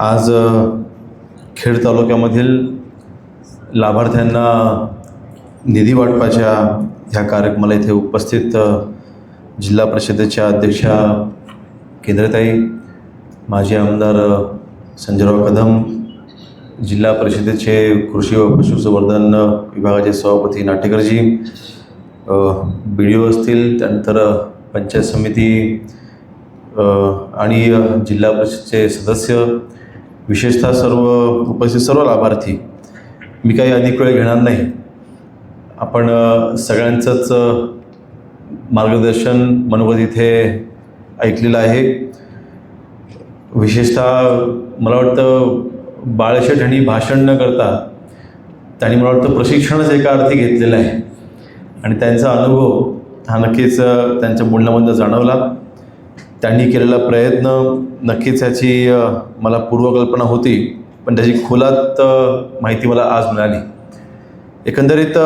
आज खेड तालुक्यामधील लाभार्थ्यांना निधी वाटपाच्या ह्या कार्यक्रमाला इथे उपस्थित जिल्हा परिषदेच्या अध्यक्षा केंद्रताई, माजी आमदार संजयराव कदम, जिल्हा परिषदेचे कृषी व पशुसंवर्धन विभागाचे सभापती नाटेकरजी, BDO असतील, त्यानंतर पंचायत समिती आणि जिल्हा परिषदेचे सदस्य, विशेषतः उपस्थित सर्व लाभार्थी, मी काही अधिक वेळ घेणार नाही. आपण सगळ्यांचंच मार्गदर्शन मनोगत इथे ऐकलेलं आहे. विशेषतः मला वाटतं बाळशेठ यांनी भाषण न करता त्यांनी मला वाटतं प्रशिक्षणच एका अर्थी घेतलेलं आहे आणि त्यांचा अनुभव हा नक्कीच त्यांच्या बोलण्यामध्ये जाणवला. त्यांनी केलेला प्रयत्न नक्कीच याची मला पूर्वकल्पना होती, पण त्याची खोलात माहिती मला आज मिळाली. एकंदरीत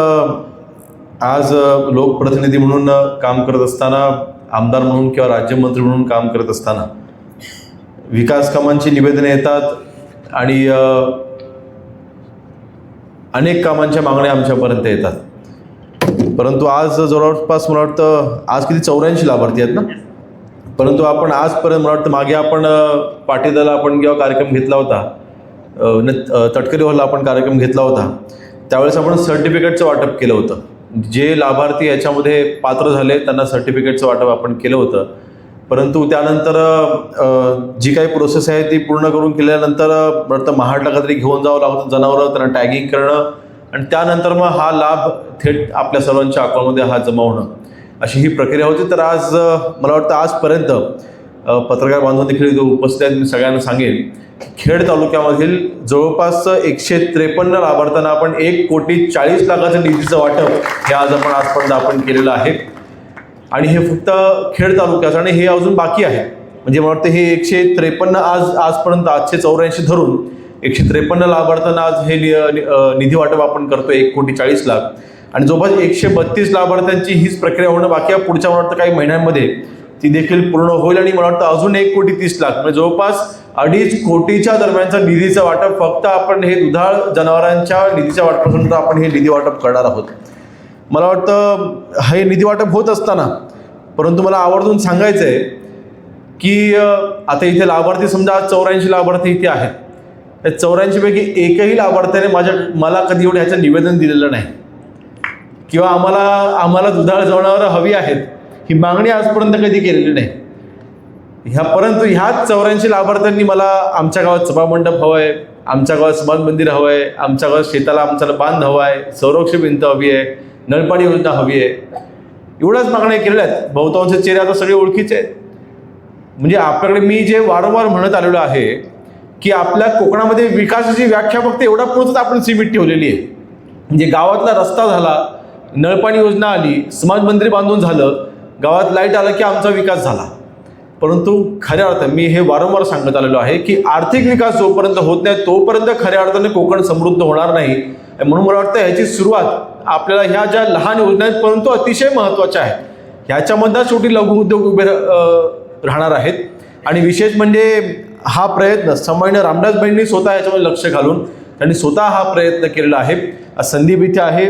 आज लोकप्रतिनिधी म्हणून काम करत असताना, आमदार म्हणून किंवा राज्यमंत्री म्हणून काम करत असताना विकास कामांची निवेदने येतात आणि अनेक कामांच्या मागण्या आमच्यापर्यंत येतात. परंतु आज जवळपास मला वाटतं आज किती 84 लाभार्थी आहेत ना. परंतु आपण आजपर्यंत मला वाटतं मागे आपण पाटीदाला आपण जेव्हा कार्यक्रम घेतला होता, तटकरी हॉलला आपण कार्यक्रम घेतला होता, त्यावेळेस आपण सर्टिफिकेटचं वाटप केलं होतं. जे लाभार्थी याच्यामध्ये पात्र झाले त्यांना सर्टिफिकेटचं वाटप आपण केलं होतं. परंतु त्यानंतर जी काही प्रोसेस आहे ती पूर्ण करून केल्यानंतर वाटतं महाडला काहीतरी घेऊन जावं लागतं जनावरं, त्यांना टॅगिंग करणं आणि त्यानंतर मग हा लाभ थेट आपल्या सर्वांच्या अकाउंटमध्ये हा जमा होणं, अशी ही प्रक्रिया होती. तर आज मला वाटतं आजपर्यंत पत्रकार बांधव देखील इथे उपस्थित आहेत. मी सगळ्यांना सांगेन, खेड तालुक्यामधील जवळपास 153 लाभार्थ्यांना आपण 1,40,00,000 निधीचं वाटप हे आजपर्यंत आपण केलेलं आहे. आणि हे फक्त खेड तालुक्याचं आणि हे अजून बाकी आहे. म्हणजे मला वाटतं हे 153 आजपर्यंत 84 धरून 153 लाभार्थ्यांना आज हे निधी वाटप आपण करतो 1,40,00,000. आणि जवळपास 132 लाभार्थ्यांची हीच प्रक्रिया होणं बाकी आहे. पुढच्या मला वाटतं काही महिन्यांमध्ये ती देखील पूर्ण होईल आणि मला वाटतं अजून 1,30,00,000 म्हणजे जवळपास 2.5 कोटीच्या दरम्यानचं निधीचं वाटप फक्त आपण हे दुधाळ जनावरांच्या निधीच्या वाटपासून आपण हे निधी वाटप करणार आहोत. मला वाटतं हे निधी वाटप होत असताना परंतु मला आवर्जून सांगायचं आहे की आता इथे लाभार्थी समजा आज 84 लाभार्थी इथे आहेत. त्या 84 पैकी एकही लाभार्थ्याने मला कधी एवढं ह्याचं निवेदन दिलेलं नाही किंवा आम्हाला दुधाळ जनावरं हवी आहेत ही मागणी आजपर्यंत कधी केलेली नाही. परंतु ह्याच 84 लाभार्थ्यांनी मला आमच्या गावात सभामंडप हवं आहे, आमच्या गावात समाज मंदिर हवं आहे, आमच्या गावात शेताला आमच्याला बांध हवा आहे, संरक्षण भिंत हवी आहे, नळपाणी योजना हवी आहे, एवढ्याच मागण्या केलेल्या आहेत. बहुतांश चेहरे आता सगळे ओळखीचे आहेत. म्हणजे आपल्याकडे मी जे वारंवार म्हणत आलेलो आहे की आपल्या कोकणामध्ये विकासाची व्याख्या फक्त एवढा पुरतच आपण सीमित ठेवलेली आहे. म्हणजे गावातला रस्ता झाला, नळपाणी योजना आली, समाज मंदिर बांधून झालं, गावात लाईट आलं की आमचा विकास झाला. परंतु खऱ्या अर्थाने मी हे वारंवार सांगत आलेलो आहे की आर्थिक विकास जोपर्यंत होत नाही तोपर्यंत खऱ्या अर्थाने कोकण समृद्ध होणार नाही. म्हणून मला वाटतं ह्याची सुरुवात आपल्याला ह्या ज्या लहान योजना आहेत परंतु अतिशय महत्त्वाच्या आहेत ह्याच्यामधनं शेवटी लघु उद्योग उभे राहणार आहेत. आणि विशेष म्हणजे हा प्रयत्न सामान्य रामदासबाईंनी स्वतः याच्यामध्ये लक्ष घालून त्यांनी स्वतः हा प्रयत्न केलेला आहे. संदीप इथे आहे,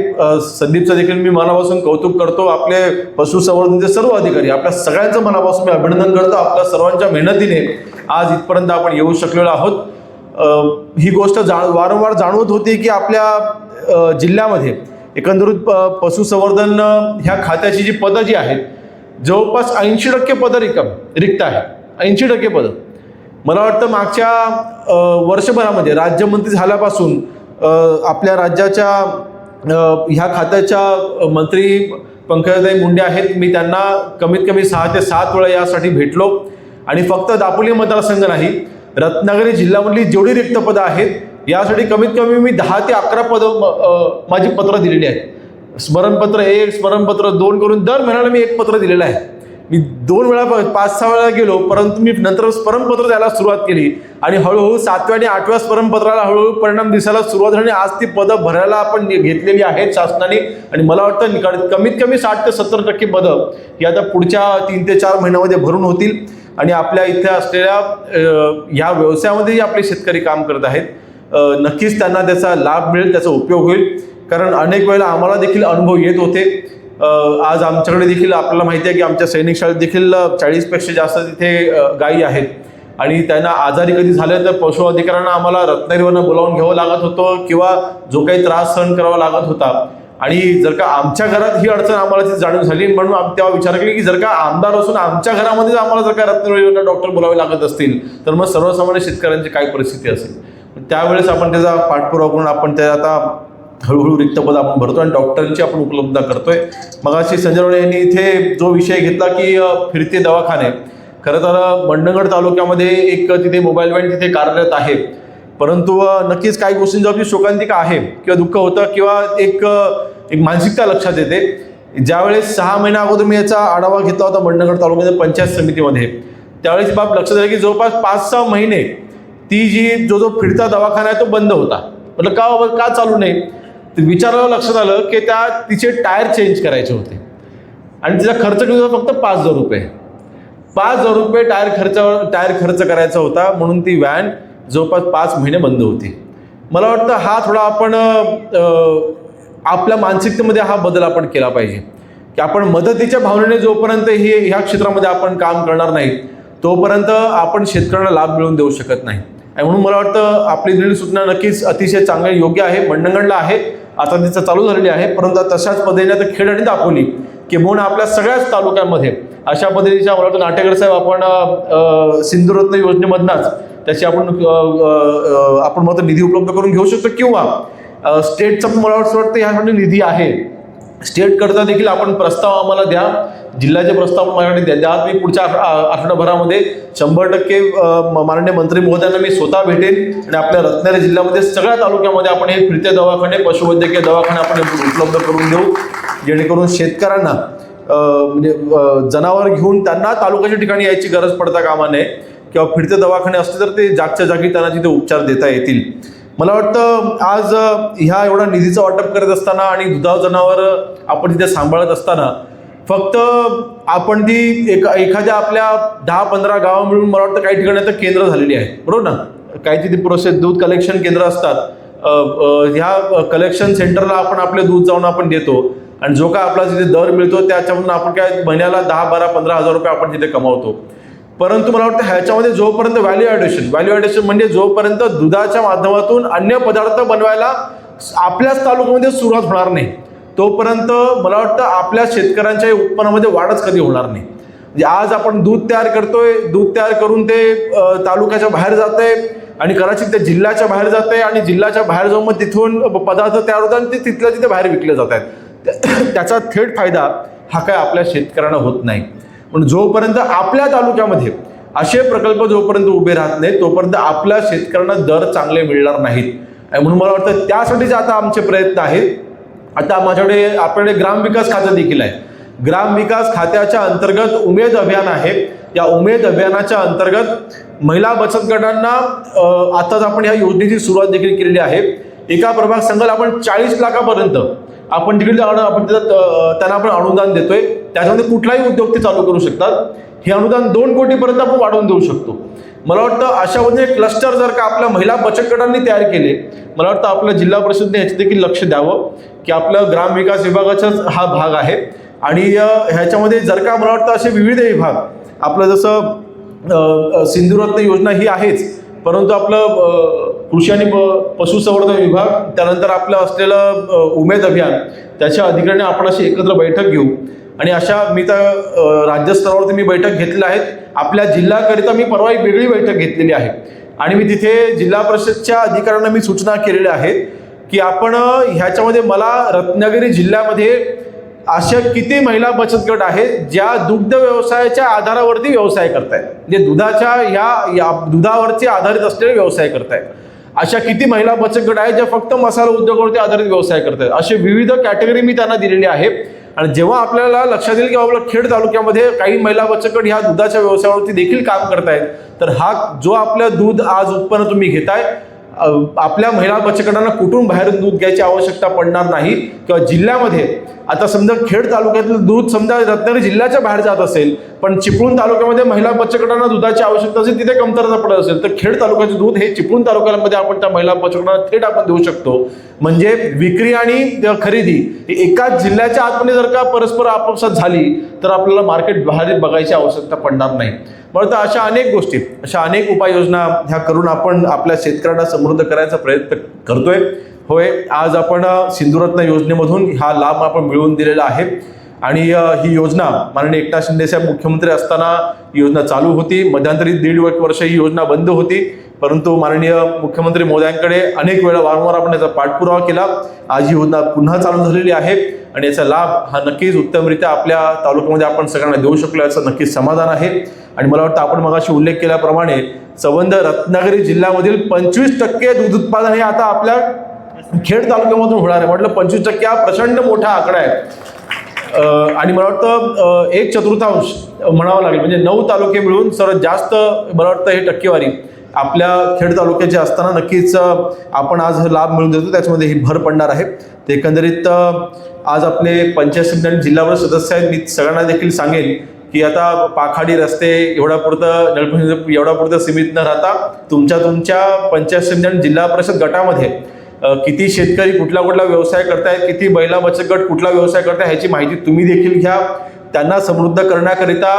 संदीपचं देखील मी मनापासून कौतुक करतो. आपले पशुसंवर्धनचे सर्व अधिकारी, आपल्या सगळ्यांचं मनापासून मी अभिनंदन करतो. आपल्या सर्वांच्या मेहनतीने आज इथपर्यंत आपण येऊ शकलेलो आहोत. ही गोष्ट वारंवार जाणवत होती की आपल्या जिल्ह्यामध्ये एकंदरीत पशुसंवर्धन ह्या खात्याची जी पदं जी आहेत जवळपास 80% पदं रिक्त आहे. 80% पदं. मला वाटतं मागच्या वर्षभरामध्ये राज्यमंत्री झाल्यापासून आपल्या राज्याच्या ह्या खात्याच्या मंत्री पंकजाताई मुंडे आहेत, मी त्यांना कमीत कमी 6 ते 7 वेळा यासाठी भेटलो. आणि फक्त दापोली मतदारसंघ नाही, रत्नागिरी जिल्ह्यामधली जेवढी रिक्त पदं आहेत यासाठी कमीत कमी मी 10 ते 11 पदं माझी पत्र दिलेली आहेत. स्मरणपत्र 1, स्मरणपत्र 2 करून दर महिन्याला मी 1 पत्र दिलेलं आहे. मी 2 वेळा 5-6 वेळा गेलो, परंतु मी नंतर स्मरणपत्र द्यायला सुरुवात केली आणि हळूहळू 7व्या आणि 8व्या स्मरणपत्राला हळूहळू परिणाम दिसायला सुरुवात झाली. आज ती पदं भरायला आपण घेतलेली आहेत शासनाने. आणि मला वाटतं कमीत कमी 60 ते 70% पदं ही आता पुढच्या 3 ते 4 महिन्यामध्ये भरून होतील. आणि आपल्या इथे असलेल्या ह्या व्यवसायामध्ये आपले शेतकरी काम करत आहेत, नक्कीच त्यांना त्याचा लाभ मिळेल, त्याचा उपयोग होईल. कारण अनेक वेळेला आम्हाला देखील अनुभव येत होते. आज आमच्याकडे देखील आपल्याला माहिती आहे की आमच्या सैनिक शाळेत देखील 40पेक्षा जास्त तिथे गायी आहेत आणि त्यांना आजारी कधी झाले तर पशु अधिकाऱ्यांना आम्हाला रत्नागिरीवरनं बोलावून घ्यावं लागत होतं किंवा जो काही त्रास सहन करावा लागत होता. आणि जर का आमच्या घरात ही अडचण आम्हाला ती जाणीव झाली म्हणून आम्ही तेव्हा विचार केला की जर का आमदार असून आमच्या घरामध्ये आम्हाला जर का रत्नागिरीवरनं डॉक्टर बोलावे लागत असतील तर मग सर्वसामान्य शेतकऱ्यांची काय परिस्थिती असेल. त्यावेळेस आपण त्याचा पाठपुरावा करून आपण त्या आता हळूहळू रिक्त पद आपण भरतो आणि डॉक्टरांची आपण उपलब्धता करतोय. मगाशी संजय राणे यांनी इथे जो विषय घेतला की फिरते दवाखाने, खरं तर मंडणगड तालुक्यामध्ये एक तिथे मोबाईल व्हॅन तिथे कार्यरत आहे, परंतु नक्कीच काही गोष्टींची आपली शोकांतिका आहे किंवा दुःख होतं किंवा एक मानसिकता लक्षात येते. ज्यावेळेस 6 महिन्या अगोदर मी याचा आढावा घेतला होता मंडणगड तालुक्याच्या पंचायत समितीमध्ये, त्यावेळेस बाब लक्षात आलं की जवळपास 5-6 महिने ती जो फिरता दवाखाना आहे तो बंद होता. म्हटलं का चालू नाही, विचारायला लक्षात आलं की तिचे टायर चेंज करायचे होते आणि तिचा खर्च किती होता, फक्त 5,000 रुपये. 5,000 रुपये टायर खर्च करायचा होता म्हणून ती व्हॅन जवळपास 5 महिने बंद होती. मला वाटतं हा थोडा आपण आपल्या मानसिकतेमध्ये हा बदल आपण केला पाहिजे की आपण मदतीच्या भावनेने जोपर्यंत ह्या क्षेत्रामध्ये आपण काम करणार नाही तोपर्यंत आपण शेतकऱ्यांना लाभ मिळवून देऊ शकत नाही. आणि म्हणून मला वाटतं आपली दिलेली सूचना नक्कीच अतिशय चांगली योग्य आहे. मंडणगडला आहे, आता तिचं चालू झालेली आहे, परंतु तशाच पद्धतीने आता खेड आणि दापोली किंवा आपल्या सगळ्याच तालुक्यांमध्ये अशा पद्धतीच्या मला वाटतं नाटेकर साहेब आपण सिंधुरत्न योजनेमधनच त्याची आपण मात्र निधी उपलब्ध करून घेऊ शकतो किंवा स्टेटचा पण मला वाटतं ह्यासाठी निधी आहे. स्टेट करता देखील आपण प्रस्ताव आम्हाला द्या, जिल्ह्याचे प्रस्ताव माझ्याकडे द्या. मी पुढच्या आठवड्याभरामध्ये 100% माननीय मंत्री महोदयांना मी स्वतः भेटेन आणि आपल्या रत्नागिरी जिल्ह्यामध्ये सगळ्या तालुक्यामध्ये आपण हे फिरते दवाखाने, पशुवैद्यकीय दवाखाने आपण उपलब्ध करून देऊ, जेणेकरून शेतकऱ्यांना म्हणजे जनावर घेऊन त्यांना तालुक्याच्या ठिकाणी यायची गरज पडता कामा नये किंवा फिरते दवाखाने असते तर ते जागच्या जागी त्यांना तिथे उपचार देता येतील. मला वाटतं आज ह्या एवढा निधीचं वाटप करत असताना आणि दुधाळ जनावर आपण तिथे सांभाळत असताना फक्त आपण ती एखाद्या आपल्या 10-15 गावं मिळून मला वाटतं काही ठिकाणी आता केंद्र झालेली आहे, बरोबर ना. काही तिथे प्रोसेस दूध कलेक्शन केंद्र असतात, ह्या कलेक्शन सेंटरला आपण आपले दूध जाऊन आपण देतो आणि जो काय आपला तिथे दर मिळतो त्याच्यामधून आपण काय महिन्याला 10-12-15 हजार रुपये आपण तिथे कमावतो. परंतु मला वाटतं ह्याच्यामध्ये जोपर्यंत व्हॅल्यू ॲडिशन म्हणजे जोपर्यंत दुधाच्या माध्यमातून अन्य पदार्थ बनवायला आपल्याच तालुक्यामध्ये सुरुवात होणार नाही तोपर्यंत मला वाटतं आपल्या शेतकऱ्यांच्या उत्पन्नामध्ये वाढच कधी होणार नाही. म्हणजे आज आपण दूध तयार करतोय, दूध तयार करून ते तालुक्याच्या बाहेर जाते आणि कदाचित ते जिल्ह्याच्या बाहेर जाते आणि जिल्ह्याच्या बाहेर जाऊन मग तिथून पदार्थ तयार होतात आणि ते तिथल्या तिथे बाहेर विकले जात आहेत. त्याचा थेट फायदा हा काय आपल्या शेतकऱ्यांना होत नाही. पण जोपर्यंत आपल्या तालुक्यामध्ये असे प्रकल्प जोपर्यंत उभे राहत नाही तोपर्यंत आपल्या शेतकऱ्यांना दर चांगले मिळणार नाहीत. आणि म्हणून मला वाटतं त्यासाठीच आता आमचे प्रयत्न आहेत. आता माझ्याकडे आपल्याकडे ग्रामविकास खातं देखील आहे. ग्रामविकास खात्याच्या अंतर्गत उमेद अभियान आहे. या उमेद अभियानाच्या अंतर्गत महिला बचत गटांना आताच आपण ह्या योजनेची सुरुवात देखील केलेली आहे. एका प्रभाग संघाला आपण 40 लाखापर्यंत आपण तिकडे आपण त्यांना आपण अनुदान देतोय. त्याच्यामध्ये कुठलाही उद्योग ते चालू करू शकतात. हे अनुदान 2 कोटीपर्यंत आपण वाढवून देऊ शकतो. मला वाटतं अशा पद्धतीने क्लस्टर जर का आपल्या महिला बचत गटांनी तयार केले, मला वाटतं आपल्या जिल्हा परिषदेने ह्याचे देखील लक्ष द्यावं की आपलं ग्रामविकास विभागाचाच हा भाग आहे आणि ह्याच्यामध्ये जर का मला वाटतं असे विविध विभाग आपलं जसं सिंधुरत्न योजना ही आहेच, परंतु आपलं कृषी आणि पशुसंवर्धन विभाग, त्यानंतर आपलं असलेलं उमेद अभियान, त्याच्या अधिकाऱ्यांनी आपण अशी एकत्र बैठक घेऊ आणि अशा मी तर राज्यस्तरावरती मी बैठक घेतलेल्या आहेत. आपल्या जिल्ह्याकरिता मी परवा एक वेगळी बैठक घेतलेली आहे आणि मी तिथे जिल्हा परिषदच्या अधिकाऱ्यांना मी सूचना केलेल्या आहेत की आपण ह्याच्यामध्ये मला रत्नागिरी जिल्ह्यामध्ये अशा किती महिला बचत गट आहेत ज्या दुग्ध व्यवसायाच्या आधारावरती व्यवसाय करतायत, म्हणजे दुधाच्या या दुधावरती आधारित असलेले व्यवसाय करतायत. अशा किती महिला बचत गट आहेत ज्या फक्त मसाला उद्योगावरती आधारित व्यवसाय करतायत. असे विविध कॅटेगरी मी त्यांना दिलेली आहे आणि जेव्हा आपल्याला लक्षात येईल की आपल्या खेड तालुक्यामध्ये काही महिला बचत गट ह्या दुधाच्या व्यवसायावरती देखील काम करतायत तर हा जो आपलं दूध आज उत्पन्न तुम्ही घेताय आपल्या महिला बचत गटांना कुठून बाहेरून दूध घ्यायची आवश्यकता पडणार नाही, किंवा जिल्ह्यामध्ये आता समजा खेड तालुक्यातलं दूध समजा रत्नागिरी जिल्ह्याच्या बाहेर जात असेल, पण चिपळूण तालुक्यामध्ये महिला बचत गटांना दुधाची आवश्यकता असेल, तिथे कमतरता पडत असेल, तर खेड तालुक्याचे दूध हे चिपळूण तालुक्यामध्ये आपण त्या महिला बचत गटांना थेट आपण देऊ शकतो. म्हणजे विक्री आणि खरेदी एकाच जिल्ह्याच्या आतमध्ये जर का परस्पर आपापसात झाली तर आपल्याला मार्केट बाहेर बघायची आवश्यकता पडणार नाही. म्हणून अशा अनेक गोष्टी, अशा अनेक उपाययोजना ह्या करून आपण आपल्या शेतकऱ्यांना समृद्ध करायचा प्रयत्न करतोय. होय, आज आपण सिंधुरत्न योजनेमधून हा लाभ आपण मिळवून दिलेला आहे. आणि ही योजना माननीय एकनाथ शिंदे साहेब मुख्यमंत्री असताना योजना चालू होती. मध्यंतरी 1.5 वर्ष ही योजना बंद होती, परंतु माननीय मुख्यमंत्री महोदयांकडे अनेक वेळा वारंवार आपण याचा पाठपुरावा केला. आज ही योजना पुन्हा चालू झालेली आहे आणि याचा लाभ हा नक्कीच उत्तमरित्या आपल्या तालुक्यामध्ये आपण सगळ्यांना देऊ शकलो याचं नक्कीच समाधान आहे. आणि मला वाटतं आपण मगाशी उल्लेख केल्याप्रमाणे संबंध रत्नागिरी जिल्ह्यामधील 25% दूध उत्पादन हे आता आपल्या खेड तालुक्यामधून होणार आहे. म्हटलं 25% हा प्रचंड मोठा आकडा आहे. आणि मला वाटतं 1/4 म्हणावं लागेल, म्हणजे 9 तालुके मिळून सर्वात जास्त मला वाटतं हे टक्केवारी आपल्या खेड तालुक्याची असताना नक्कीच आपण आज लाभ मिळवून देतो, त्याच्यामध्ये ही भर पडणार आहे. ते एकंदरीत आज आपले पंचायत समिती आणि जिल्हा परिषद सदस्य आहेत. मी सगळ्यांना देखील सांगेन की आता पाखाडी रस्ते एवढ्यापुरतं नळपाणी एवढ्यापुरतं सीमित न राहता तुमच्या पंचायत समिती आणि जिल्हा परिषद गटामध्ये किती शेतकरी कुठला व्यवसाय करतायत, किती महिला बचत गट कुठला व्यवसाय करताय ह्याची माहिती तुम्ही देखील घ्या. त्यांना समृद्ध करण्याकरिता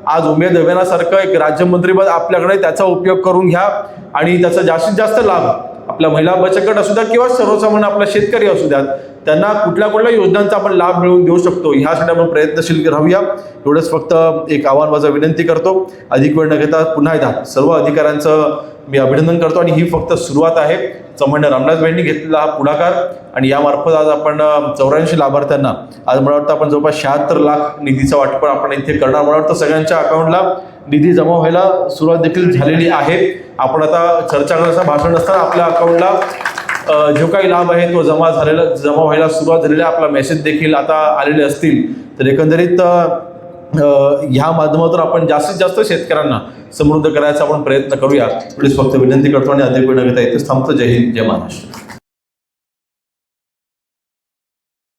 आज उमेद अभियानासारखं एक राज्यमंत्रीपद आपल्याकडे, त्याचा उपयोग करून घ्या आणि त्याचा जास्तीत जास्त लाभ आपल्या महिला बचत गट असू द्या किंवा सर्वसामान्य आपला शेतकरी असू द्यात, त्यांना कुठल्या योजनांचा आपण लाभ मिळवून देऊ शकतो ह्यासाठी आपण प्रयत्नशील राहूया. एवढंच फक्त एक आव्हान माझं विनंती करतो. अधिक वेळ न घेता पुन्हा एकदा सर्व अधिकाऱ्यांचं मी अभिनंदन करतो. आणि ही फक्त सुरुवात आहे. सन्माननीय रामदासबाईंनी घेतलेला हा पुढाकार आणि यामार्फत आज आपण 84 लाभार्थ्यांना आज मला वाटतं आपण जवळपास 76 लाख निधीचं वाटप आपण इथे करणार. मला वाटतं सगळ्यांच्या अकाउंटला निधी जमा व्हायला सुरुवात देखील झालेली आहे. आपण आता चर्चा करण्याचं भाषण असताना आपल्या अकाउंटला जो काही लाभ आहे तो जमा व्हायला सुरुवात झालेला, आपला मेसेज देखील आता आलेले असतील. तर एकंदरीत ह्या माध्यमातून आपण जास्तीत जास्त शेतकऱ्यांना समृद्ध करायचा आपण प्रयत्न करूया. एवढीच फक्त विनंती करतो आणि अधिक वेळ न घेता इथेच थांबतो. जय हिंद, जय महाराष्ट्र.